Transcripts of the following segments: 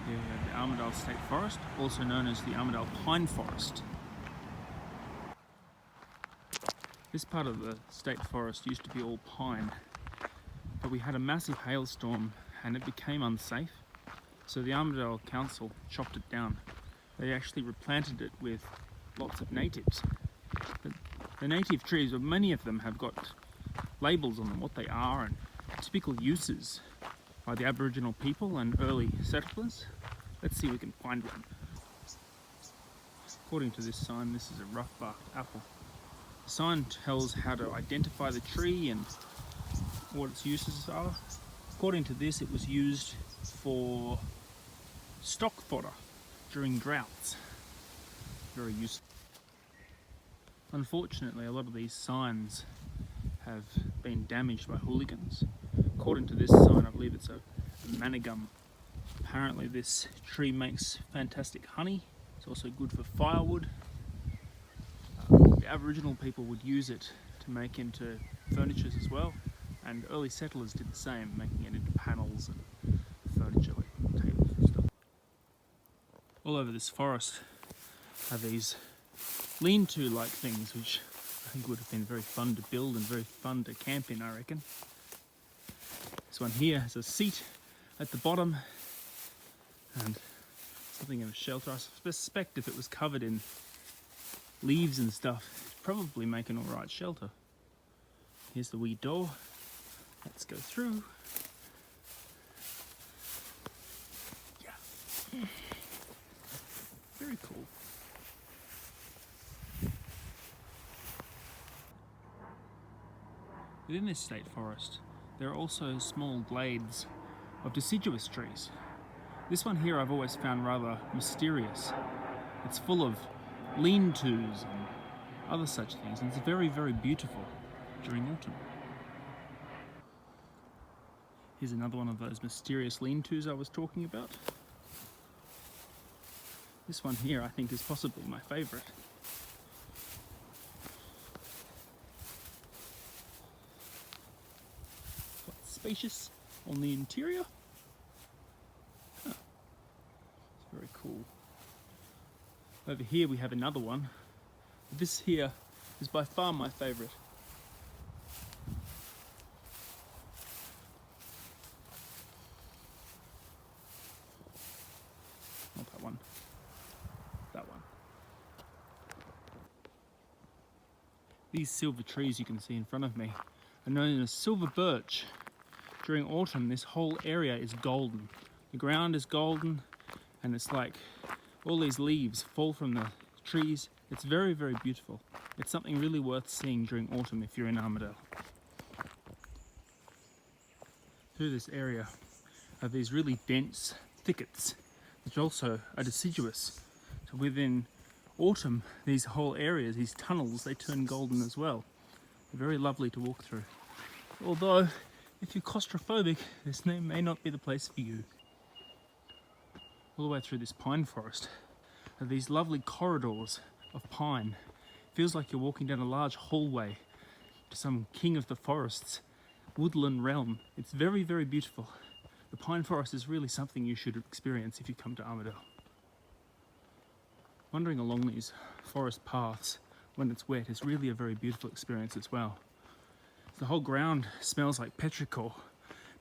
Here we have the Armidale State Forest, also known as the Armidale Pine Forest. This part of the state forest used to be all pine, but we had a massive hailstorm and it became unsafe, so the Armidale Council chopped it down. They actually replanted it with lots of natives. The native trees, or many of them, have got labels on them, what they are and typical uses by the Aboriginal people and early settlers. Let's see if we can find one. According to this sign, this is a rough-barked apple. The sign tells how to identify the tree and what its uses are. According to this, it was used for stock fodder during droughts. Very useful. Unfortunately, a lot of these signs have been damaged by hooligans. According to this sign, I believe it's a manigum. Apparently this tree makes fantastic honey. It's also good for firewood. The Aboriginal people would use it to make into furniture as well, and early settlers did the same, making it into panels and furniture like tables and stuff. All over this forest are these lean-to like things, which I think would have been very fun to build and very fun to camp in, I reckon. This one here has a seat at the bottom and something of a shelter. I suspect if it was covered in leaves and stuff, it'd probably make an alright shelter. Here's the wee door. Let's go through. Yeah. Very cool. Within this state forest, there are also small glades of deciduous trees. This one here I've always found rather mysterious. It's full of lean-tos and other such things, and it's very, very beautiful during autumn. Here's another one of those mysterious lean-tos I was talking about. This one here I think is possibly my favourite. Quite spacious on the interior. Huh. It's very cool. Over here we have another one. This here is by far my favourite. Not that one. That one. These silver trees you can see in front of me are known as silver birch. During autumn, this whole area is golden. The ground is golden, and it's like all these leaves fall from the trees. It's very, very beautiful. It's something really worth seeing during autumn if you're in Armidale. Through this area are these really dense thickets, which also are deciduous. So within autumn, these whole areas, these tunnels, they turn golden as well. They're very lovely to walk through. Although, if you're claustrophobic, this may not be the place for you. All the way through this pine forest are these lovely corridors of pine. Feels like you're walking down a large hallway to some king of the forest's woodland realm. It's very, very beautiful. The pine forest is really something you should experience if you come to Armidale. Wandering along these forest paths when it's wet is really a very beautiful experience as well. The whole ground smells like petrichor,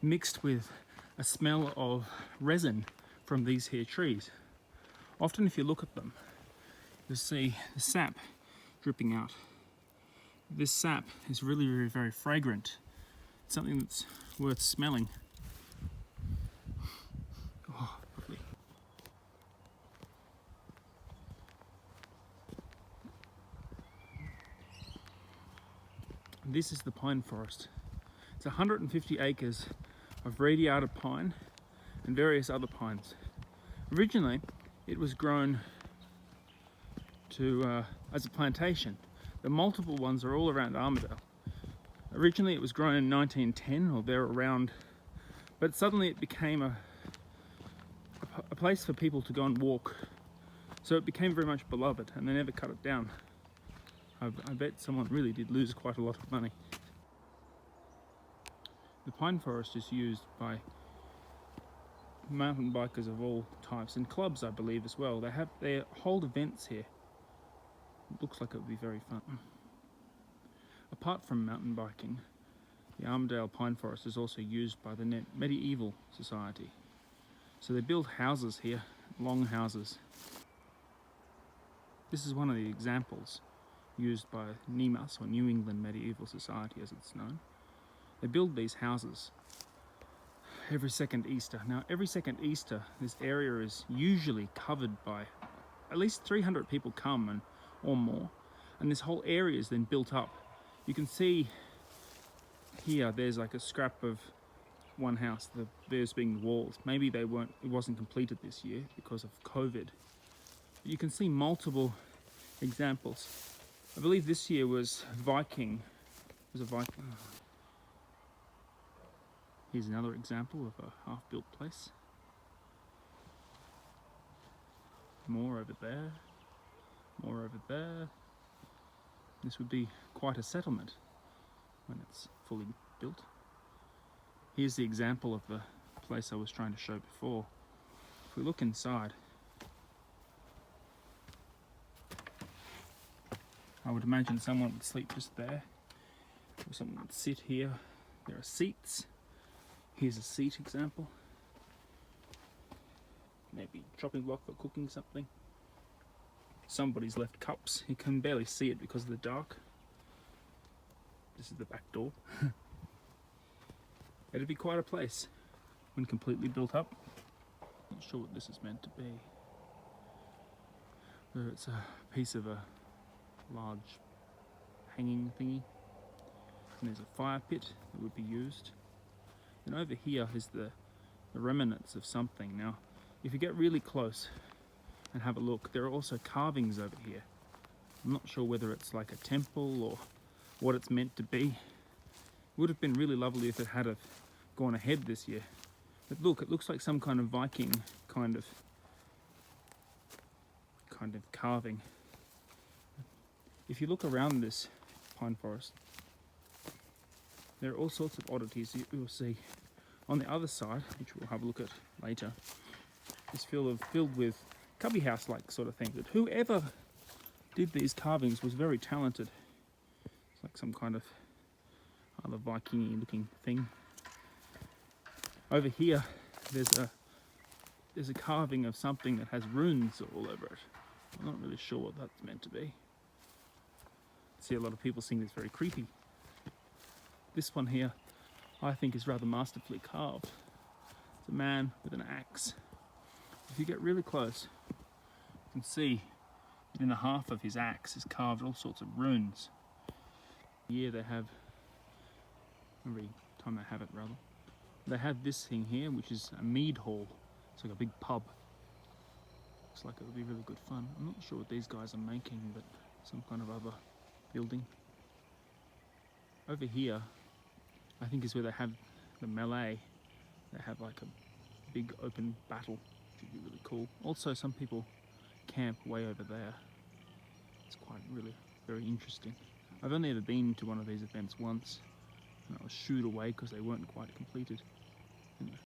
mixed with a smell of resin from these here trees. Often if you look at them, you'll see the sap dripping out. This sap is really, really very fragrant. It's something that's worth smelling. Oh, lovely. This is the pine forest. It's 150 acres of radiata pine and various other pines. Originally, it was grown as a plantation. The multiple ones are all around Armidale. Originally, it was grown in 1910 or there around, but suddenly it became a place for people to go and walk. So it became very much beloved, and they never cut it down. I bet someone really did lose quite a lot of money. The pine forest is used by mountain bikers of all types, and clubs I believe as well. They hold events here. It looks like it would be very fun. Apart from mountain biking, the Armidale pine forest is also used by the medieval society. So they build houses here, long houses. This is one of the examples used by NEMUS, or New England Medieval Society as it's known. They build these houses every second Easter. Now, every second Easter, this area is usually covered by at least 300 people come or more, and this whole area is then built up. You can see here, there's like a scrap of one house, theirs being the walls. Maybe it wasn't completed this year because of COVID. But you can see multiple examples. I believe this year was Viking. Here's another example of a half-built place. More over there. More over there. This would be quite a settlement when it's fully built. Here's the example of the place I was trying to show before. If we look inside, I would imagine someone would sleep just there, or someone would sit here. There are seats. Here's a seat example. Maybe chopping block for cooking something. Somebody's left cups. You can barely see it because of the dark. This is the back door. It'd be quite a place when completely built up. Not sure what this is meant to be. Whether it's a piece of a large hanging thingy. And there's a fire pit that would be used. And over here is the remnants of something. Now, if you get really close and have a look, there are also carvings over here. I'm not sure whether it's like a temple or what it's meant to be. It would have been really lovely if it had gone ahead this year. But look, it looks like some kind of Viking kind of carving. If you look around this pine forest, there are all sorts of oddities you will see. On the other side, which we'll have a look at later, is filled with cubby house-like sort of things. But whoever did these carvings was very talented. It's like some kind of other Viking-y looking thing. Over here, there's a carving of something that has runes all over it. I'm not really sure what that's meant to be. I see a lot of people seeing this very creepy. This one here, I think, is rather masterfully carved. It's a man with an axe. If you get really close, you can see that in the half of his axe is carved all sorts of runes. Here they have, every time they have it rather, they have this thing here, which is a mead hall. It's like a big pub. Looks like it would be really good fun. I'm not sure what these guys are making, but some kind of other building. Over here, I think is where they have the melee. They have like a big open battle, which would be really cool. Also, some people camp way over there. It's quite really very interesting. I've only ever been to one of these events once, and I was shooed away because they weren't quite completed. And